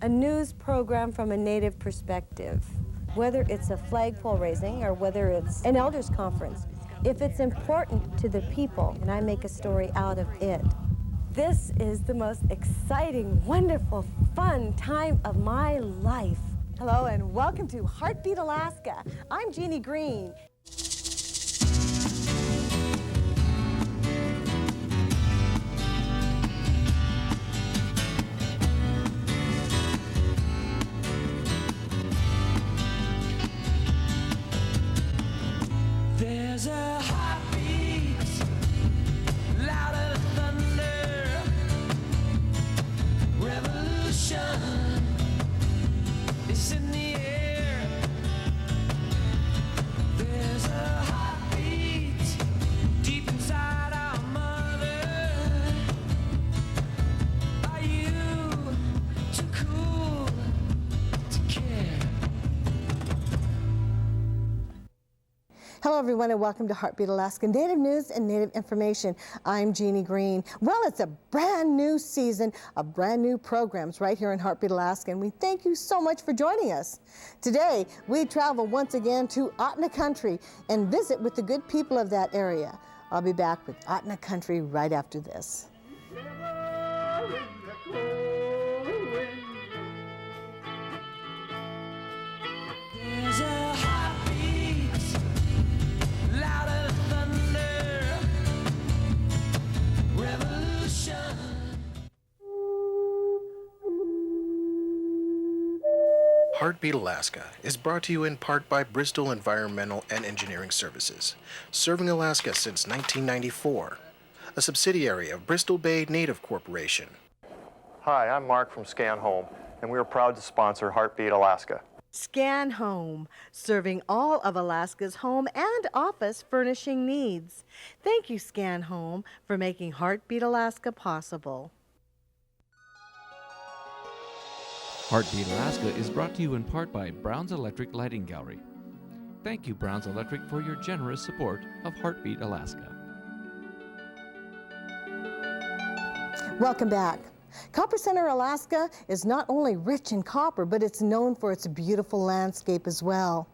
a news program from a Native perspective. Whether it's a flagpole raising or whether it's an elders conference, if it's important to the people, and I make a story out of it, this is the most exciting, wonderful, fun time of my life. Hello and welcome to Heartbeat Alaska. I'm Jeannie Green. There's a heartbeat, louder than thunder, revolution is in the air. There's a heartbeat deep inside our mother. Are you too cool to care? Hello everyone and welcome to Heartbeat Alaska, Native News and Native Information. I'm Jeannie Green. Well, it's a brand new season of brand new programs right here in Heartbeat Alaska, and we thank you so much for joining us. Today, we travel once again to Ahtna Country and visit with the good people of that area. I'll be back with Ahtna Country right after this. There's a heartbeat, louder than thunder, revolution. Heartbeat Alaska is brought to you in part by Bristol Environmental and Engineering Services, serving Alaska since 1994, a subsidiary of Bristol Bay Native Corporation. Hi, I'm Mark from Scan Home, and we are proud to sponsor Heartbeat Alaska. Scan Home, serving all of Alaska's home and office furnishing needs. Thank you, Scan Home, for making Heartbeat Alaska possible. Heartbeat Alaska is brought to you in part by Brown's Electric Lighting Gallery. Thank you, Brown's Electric, for your generous support of Heartbeat Alaska. Welcome back. Copper Center, Alaska is not only rich in copper, but it's known for its beautiful landscape as well.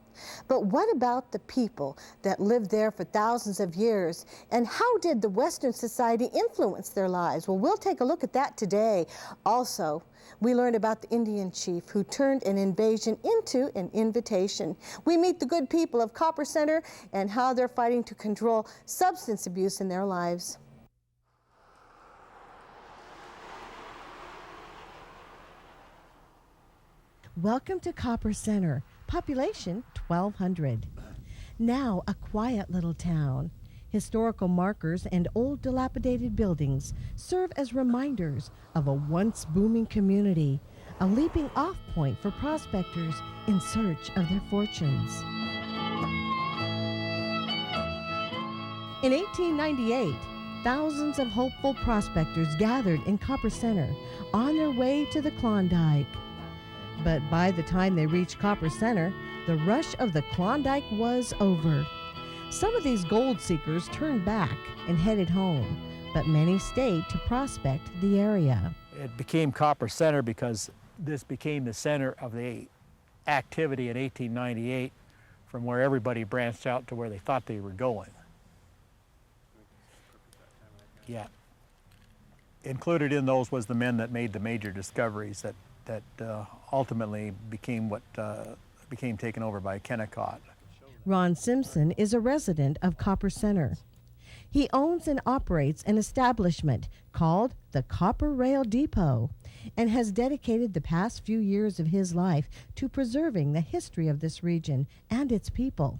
But what about the people that lived there for thousands of years? And how did the Western society influence their lives? Well, we'll take a look at that today. Also, we learned about the Indian chief who turned an invasion into an invitation. We meet the good people of Copper Center and how they're fighting to control substance abuse in their lives. Welcome to Copper Center, population 1,200. Now a quiet little town. Historical markers and old dilapidated buildings serve as reminders of a once booming community, a leaping off point for prospectors in search of their fortunes. In 1898, thousands of hopeful prospectors gathered in Copper Center on their way to the Klondike. But by the time they reached Copper Center, the rush of the Klondike was over. Some of these gold seekers turned back and headed home, but many stayed to prospect the area. It became Copper Center because this became the center of the activity in 1898 from where everybody branched out to where they thought they were going. Yeah. Included in those was the men that made the major discoveries that ultimately became what became taken over by Kennecott. Ron Simpson is a resident of Copper Center. He owns and operates an establishment called the Copper Rail Depot and has dedicated the past few years of his life to preserving the history of this region and its people.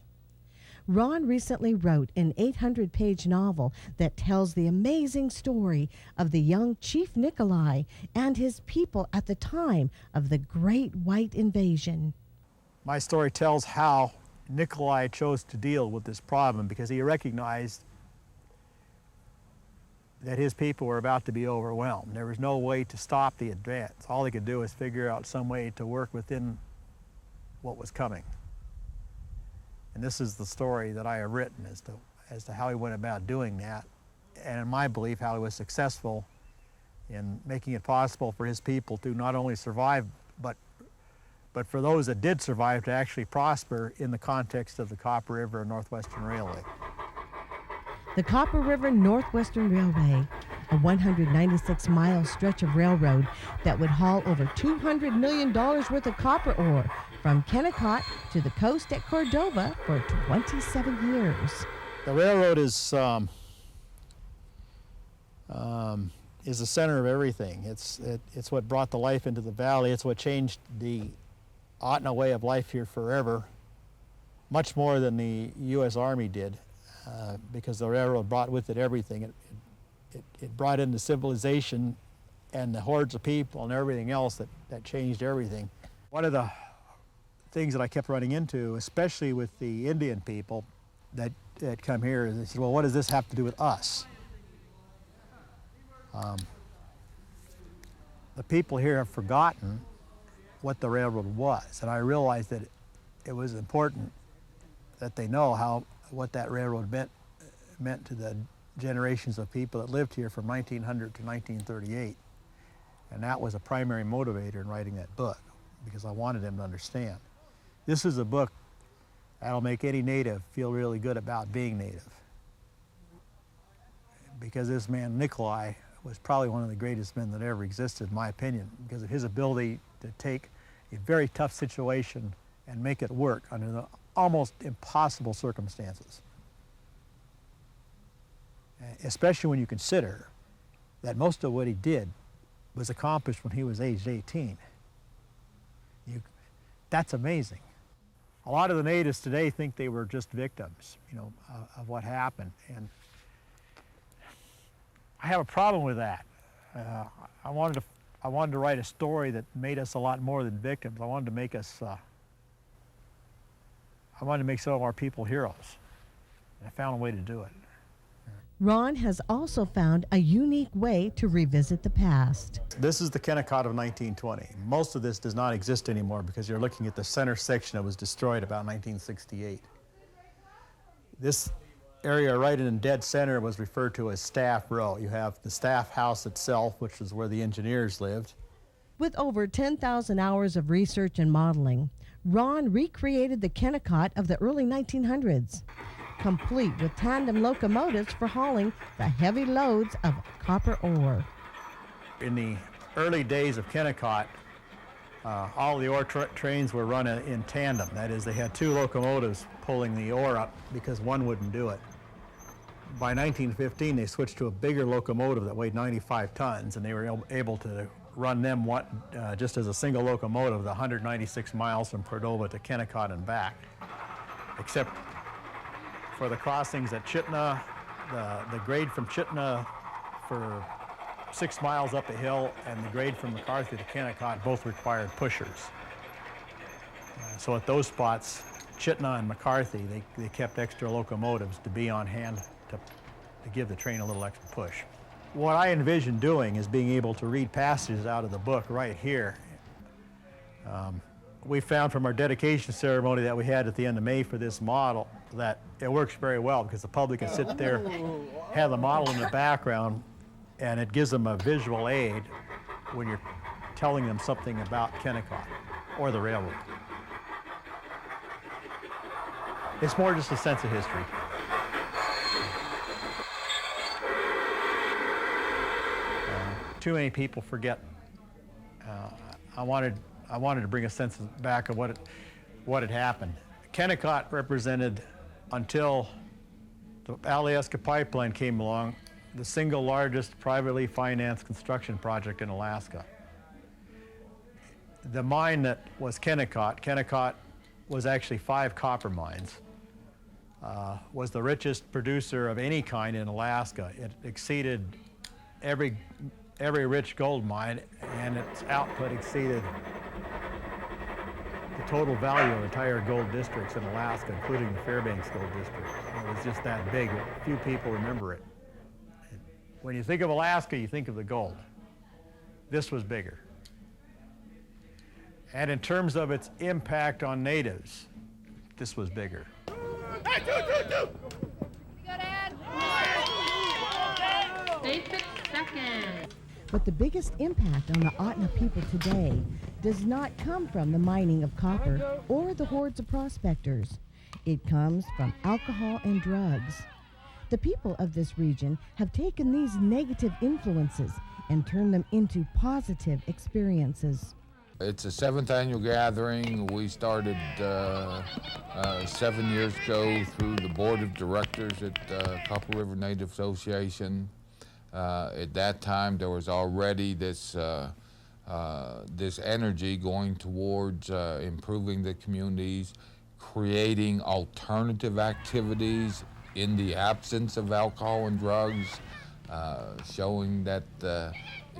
Ron recently wrote an 800-page novel that tells the amazing story of the young Chief Nikolai and his people at the time of the Great White Invasion. My story tells how Nikolai chose to deal with this problem because he recognized that his people were about to be overwhelmed. There was no way to stop the advance. All he could do was figure out some way to work within what was coming. And this is the story that I have written as to how he went about doing that, and in my belief, how he was successful in making it possible for his people to not only survive but for those that did survive to actually prosper in the context of the Copper River and Northwestern Railway. The Copper River Northwestern Railway, a 196-mile stretch of railroad that would haul over $200 million worth of copper ore from Kennecott to the coast at Cordova for 27 years. The railroad is the center of everything. It's what brought the life into the valley. It's what changed the Ahtna way of life here forever, much more than the U.S. Army did, because the railroad brought with it everything. It brought in the civilization and the hordes of people and everything else that changed everything. One of the things that I kept running into, especially with the Indian people that come here, is they said, well, what does this have to do with us? The people here have forgotten what the railroad was, and I realized that it was important that they know what that railroad meant to the generations of people that lived here from 1900 to 1938. And that was a primary motivator in writing that book, because I wanted them to understand. This is a book that'll make any native feel really good about being native. Because this man, Nikolai, was probably one of the greatest men that ever existed, in my opinion, because of his ability to take a very tough situation and make it work under the almost impossible circumstances. Especially when you consider that most of what he did was accomplished when he was aged 18. That's amazing. A lot of the natives today think they were just victims, of what happened. And I have a problem with that. I wanted to write a story that made us a lot more than victims. I wanted to make some of our people heroes. And I found a way to do it. Ron has also found a unique way to revisit the past. This is the Kennecott of 1920. Most of this does not exist anymore because you're looking at the center section that was destroyed about 1968. This area right in dead center was referred to as Staff Row. You have the staff house itself, which is where the engineers lived. With over 10,000 hours of research and modeling, Ron recreated the Kennecott of the early 1900s, complete with tandem locomotives for hauling the heavy loads of copper ore. In the early days of Kennecott, all the ore trains were run in tandem. That is, they had two locomotives pulling the ore up because one wouldn't do it. By 1915, they switched to a bigger locomotive that weighed 95 tons, and they were able to run them just as a single locomotive, the 196 miles from Cordova to Kennecott and back. Except for the crossings at Ahtna, the grade from Ahtna for 6 miles up a hill and the grade from McCarthy to Kennecott both required pushers. So at those spots, Ahtna and McCarthy, they kept extra locomotives to be on hand to give the train a little extra push. What I envision doing is being able to read passages out of the book right here. We found from our dedication ceremony that we had at the end of May for this model that it works very well because the public can sit there, have the model in the background, and it gives them a visual aid when you're telling them something about Kennecott or the railroad. It's more just a sense of history. Too many people forget. I wanted to bring a sense back of what had happened. Kennecott represented, until the Alaska pipeline came along, the single largest privately financed construction project in Alaska. The mine that was Kennecott was actually 5 copper mines, was the richest producer of any kind in Alaska. It exceeded every rich gold mine, and its output exceeded the total value of entire gold districts in Alaska, including the Fairbanks Gold District. It was just that big. Few people remember it. When you think of Alaska, you think of the gold. This was bigger. And in terms of its impact on natives, this was bigger. Hey, Stay 6 seconds. But the biggest impact on the Ahtna people today does not come from the mining of copper or the hordes of prospectors. It comes from alcohol and drugs. The people of this region have taken these negative influences and turned them into positive experiences. It's a 7th annual gathering. We started 7 years ago through the board of directors at Copper River Native Association. At that time, there was already this energy going towards improving the communities, creating alternative activities in the absence of alcohol and drugs, showing that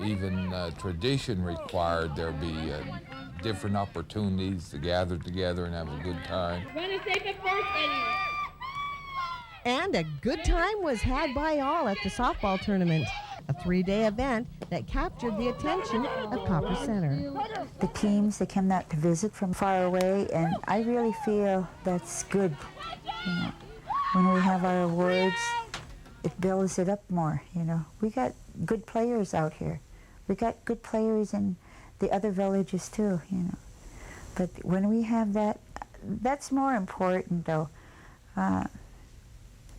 even tradition required there be different opportunities to gather together and have a good time. And a good time was had by all at the softball tournament, a 3-day event that captured the attention of Copper Center. The teams, they come out to visit from far away, and I really feel that's good. You know, when we have our awards, it builds it up more, you know. We got good players out here. We got good players in the other villages too, you know. But when we have that, that's more important though.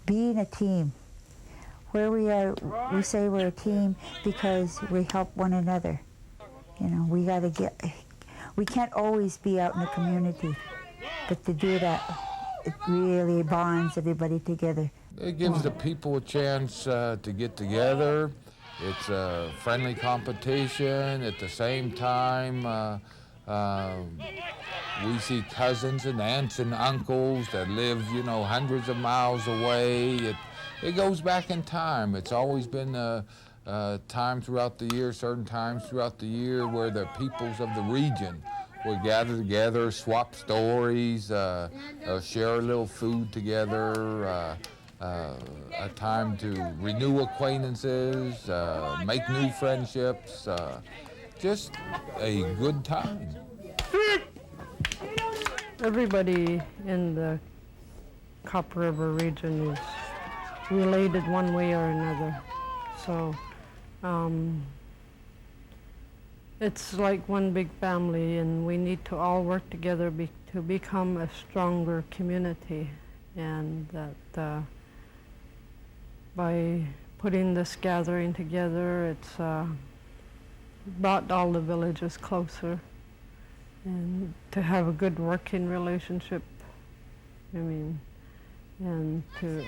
Being a team. Where we are, we say we're a team because we help one another. You know, we can't always be out in the community, but to do that, it really bonds everybody together. It gives the people a chance to get together. It's a friendly competition. At the same time, we see cousins and aunts and uncles that live, you know, hundreds of miles away. It goes back in time. It's always been a time throughout the year, certain times throughout the year, where the peoples of the region will gather together, swap stories, share a little food together, a time to renew acquaintances, make new friendships, just a good time. Everybody in the Copper River region is related one way or another. So it's like one big family, and we need to all work together to become a stronger community. And that by putting this gathering together, it's brought all the villages closer, and to have a good working relationship, I mean, and to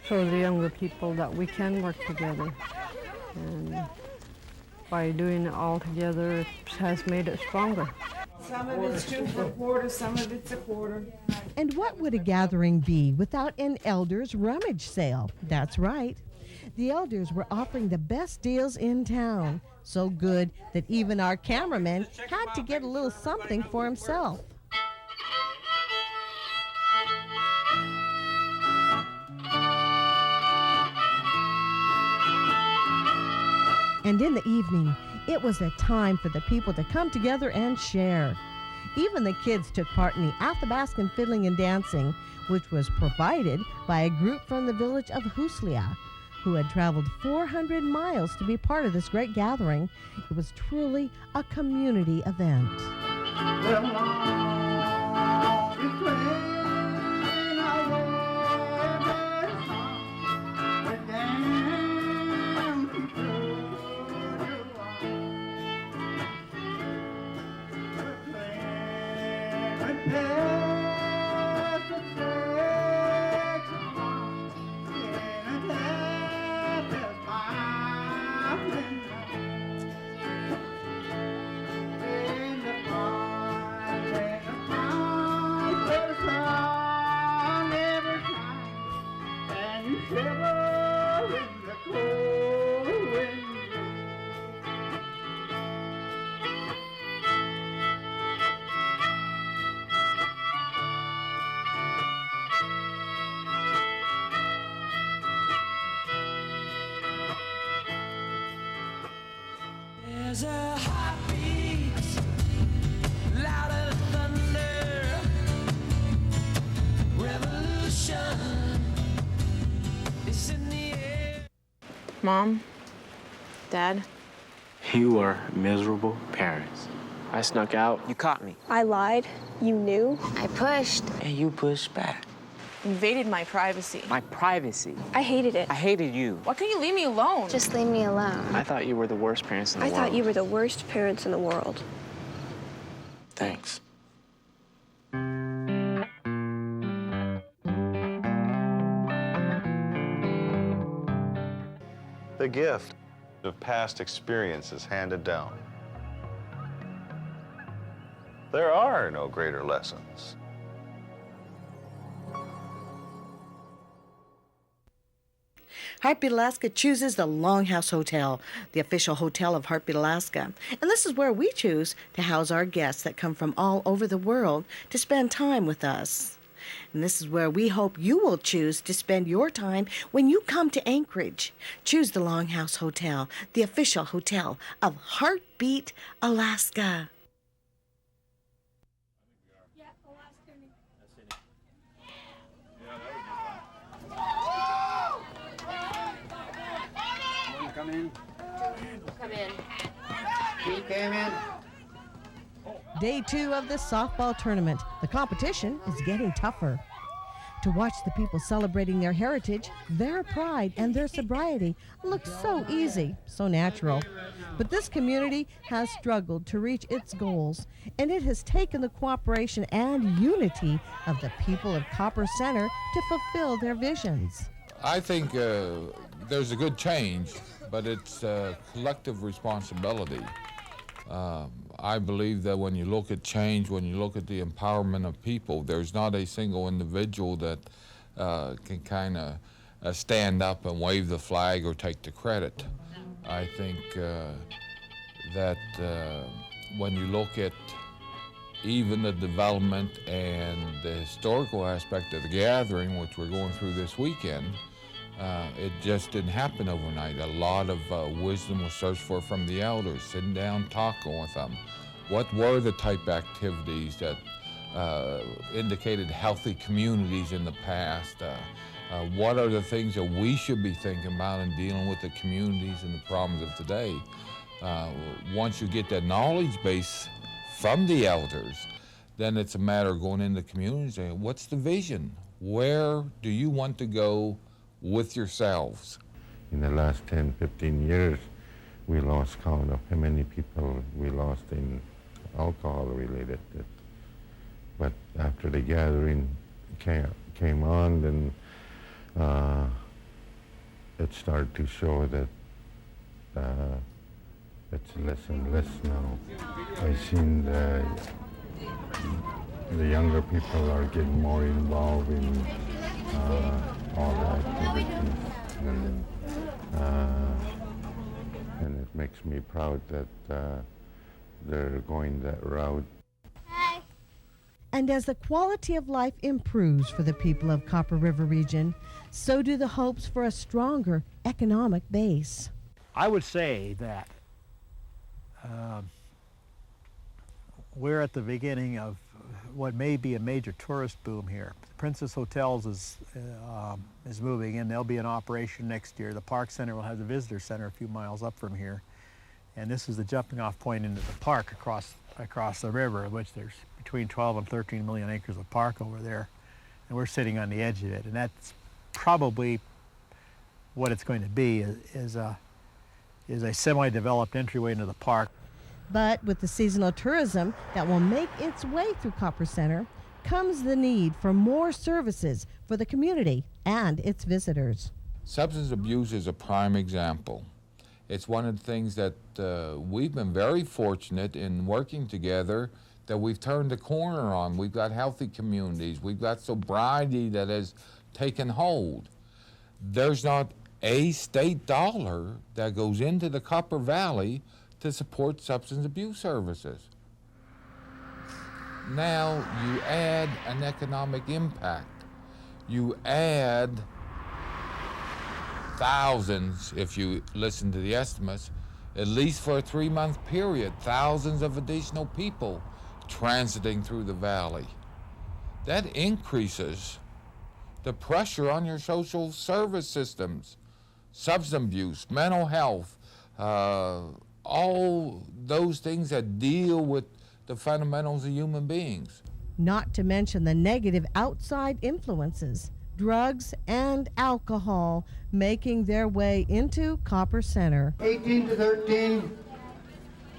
show the younger people that we can work together. And by doing it all together, it has made it stronger. Some of it's 2 for a quarter, some of it's a quarter. And what would a gathering be without an elders rummage sale? That's right. The elders were offering the best deals in town, so good that even our cameraman had to get a little something for himself. And in the evening, it was a time for the people to come together and share. Even the kids took part in the Athabascan fiddling and dancing, which was provided by a group from the village of Huslia, who had traveled 400 miles to be part of this great gathering. It was truly a community event. There's a heartbeat, louder than thunder. Revolution is in the air. Mom, Dad? You are miserable parents. I snuck out. You caught me. I lied. You knew. I pushed. And you pushed back. Invaded my privacy. My privacy. I hated it. I hated you. Why couldn't you leave me alone? Just leave me alone. I thought you were the worst parents in the world. I thought you were the worst parents in the world. Thanks. The gift of past experiences handed down. There are no greater lessons. Heartbeat Alaska chooses the Longhouse Hotel, the official hotel of Heartbeat Alaska. And this is where we choose to house our guests that come from all over the world to spend time with us. And this is where we hope you will choose to spend your time when you come to Anchorage. Choose the Longhouse Hotel, the official hotel of Heartbeat Alaska. Come in. Come in. He came in. Day 2 of the softball tournament. The competition is getting tougher. To watch the people celebrating their heritage, their pride, and their sobriety looks so easy, so natural. But this community has struggled to reach its goals, and it has taken the cooperation and unity of the people of Copper Center to fulfill their visions. I think there's a good change, but it's a collective responsibility. I believe that when you look at change, when you look at the empowerment of people, there's not a single individual that can kind of stand up and wave the flag or take the credit. I think that when you look at even the development and the historical aspect of the gathering, which we're going through this weekend, it just didn't happen overnight. A lot of wisdom was searched for from the elders, sitting down, talking with them. What were the type activities that indicated healthy communities in the past? What are the things that we should be thinking about in dealing with the communities and the problems of today? Once you get that knowledge base from the elders, then it's a matter of going into the community and saying, what's the vision? Where do you want to go with yourselves? In the last 10, 15 years, we lost count of how many people we lost in alcohol-related. But after the gathering came on, then it started to show that it's less and less now. I've seen the younger people are getting more involved in all the activities, and it makes me proud that they're going that route. And as the quality of life improves for the people of Copper River region, so do the hopes for a stronger economic base. I would say that we're at the beginning of what may be a major tourist boom here. Princess Hotels is moving in. They'll be in operation next year. The Park Center will have the visitor center a few miles up from here. And this is the jumping off point into the park across the river, of which there's between 12 and 13 million acres of park over there. And we're sitting on the edge of it. And that's probably what it's going to be, is a semi-developed entryway into the park. But with the seasonal tourism that will make its way through Copper Center comes the need for more services for the community and its visitors. Substance abuse is a prime example. It's one of the things that we've been very fortunate in working together that we've turned the corner on. We've got healthy communities. We've got sobriety that has taken hold. There's not a state dollar that goes into the Copper Valley to support substance abuse services. Now you add an economic impact. You add thousands, if you listen to the estimates, at least for a 3-month period, thousands of additional people transiting through the valley. That increases the pressure on your social service systems, substance abuse, mental health, all those things that deal with the fundamentals of human beings. Not to mention the negative outside influences, drugs and alcohol making their way into Copper Center. 18 to 13,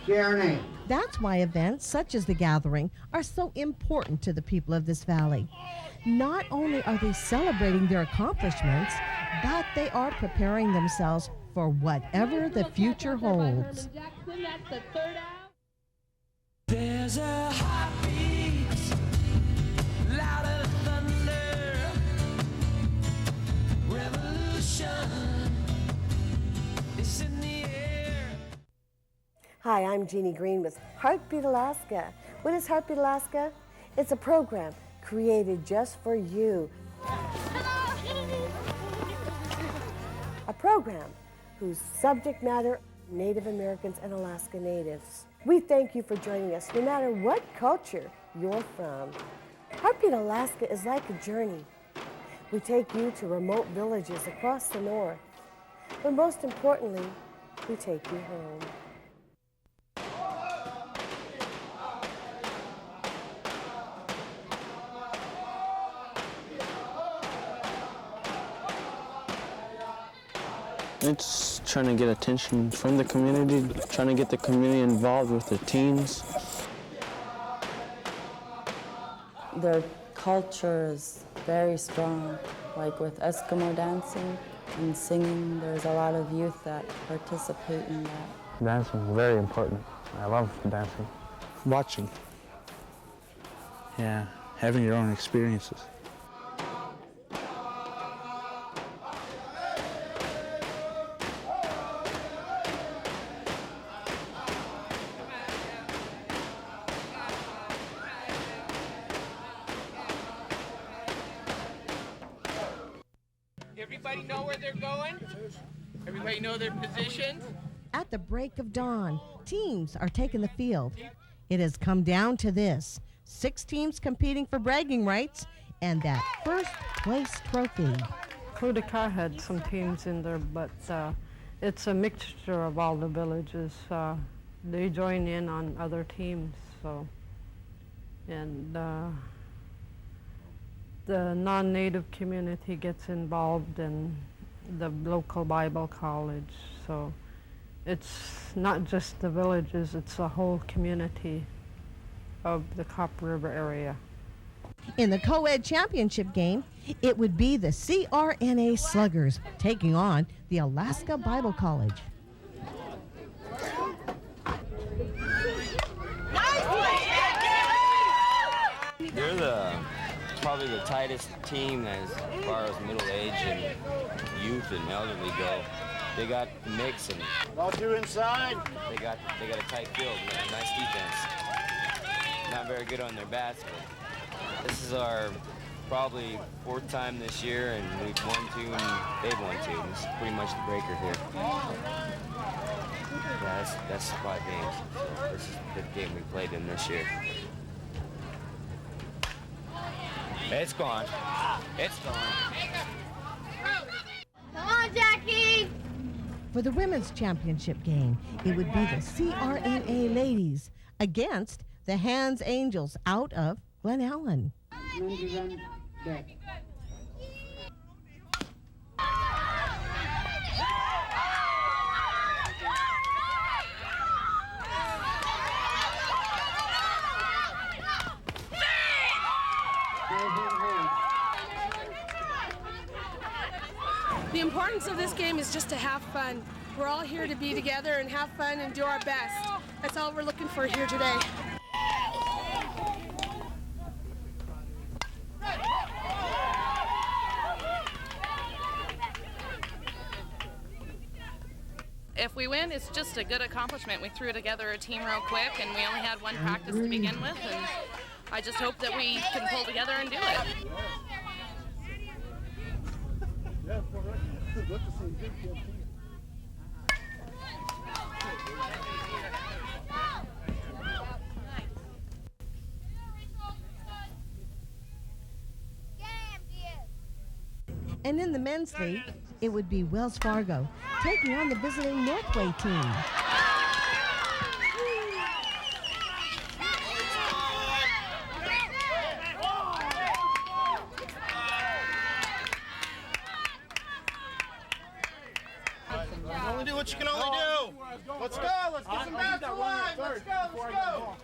Sharon. That's why events such as the gathering are so important to the people of this valley. Not only are they celebrating their accomplishments, but they are preparing themselves for whatever the future holds. There's a heartbeat louder than thunder. Revolution is in the air. Hi, I'm Jeannie Green with Heartbeat Alaska. What is Heartbeat Alaska? It's a program created just for you. A program whose subject matter, Native Americans and Alaska Natives. We thank you for joining us, no matter what culture you're from. Heartbeat Alaska is like a journey. We take you to remote villages across the north, but most importantly, we take you home. It's trying to get attention from the community, trying to get the community involved with the teens. Their culture is very strong, like with Eskimo dancing and singing. There's a lot of youth that participate in that. Dancing is very important. I love dancing. Watching. Yeah, having your own experiences. Everybody know where they're going? Everybody know their positions? At the break of dawn, teams are taking the field. It has come down to this: 6 teams competing for bragging rights and that first place trophy. Kennecott had some teams in there, but it's a mixture of all the villages. They join in on other teams, so. And the non-native community gets involved in the local Bible college, so it's not just the villages, it's the whole community of the Copper River area. In the co-ed championship game, it would be the CRNA Sluggers taking on the Alaska Bible College. They're probably the tightest team as far as middle age and youth and elderly go. They got the mix and Ball 2 inside. They got a tight field, nice defense. Not very good on their bats, but this is our probably 4th time this year, and we've won 2 and they've won 2. This is pretty much the breaker here. Yeah, that's 5 games. So this is the game we played in this year. It's gone. It's gone. Come on, Jackie! For the women's championship game, it would be the CRNA ladies against the Hands Angels out of Glen Ellen. The importance of this game is just to have fun. We're all here to be together and have fun and do our best. That's all we're looking for here today. If we win, it's just a good accomplishment. We threw together a team real quick, and we only had one practice to begin with, and I just hope that we can pull together and do it. And in the men's league, it would be Wells Fargo taking on the visiting Northway team. Only do what you can only do. Let's go. Let's get some bats alive. Let's go. Let's go.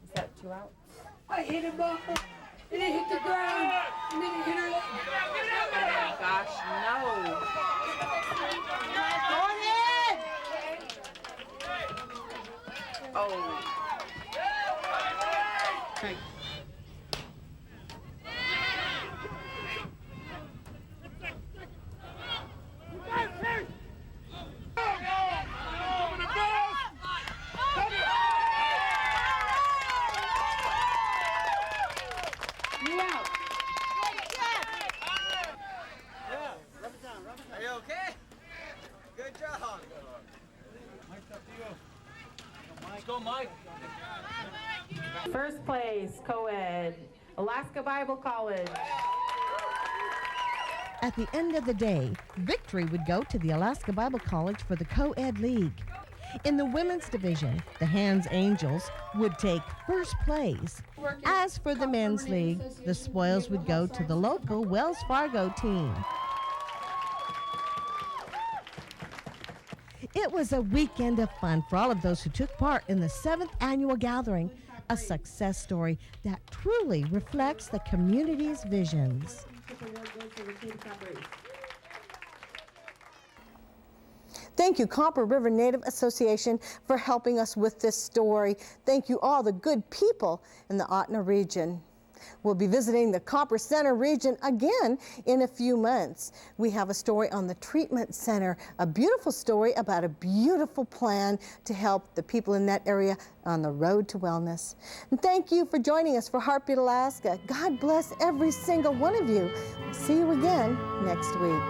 Is that 2 outs? I hit a ball, and it hit the ground, and then it hit her leg. Oh my gosh, no. Go ahead! Oh. Okay. Are you okay? Good job. Mike's up to you. Let's go, Mike. First place, co-ed, Alaska Bible College. At the end of the day, victory would go to the Alaska Bible College for the Co-Ed League. In the women's division, the Hands Angels would take first place. As for the men's league, the spoils would go to the local Wells Fargo team. It was a weekend of fun for all of those who took part in the 7th annual gathering, a success story that truly reflects the community's visions. Thank you, Copper River Native Association, for helping us with this story. Thank you all the good people in the Ahtna region. We'll be visiting the Copper Center region again in a few months. We have a story on the treatment center, a beautiful story about a beautiful plan to help the people in that area on the road to wellness. And thank you for joining us for Heartbeat Alaska. God bless every single one of you. We'll see you again next week.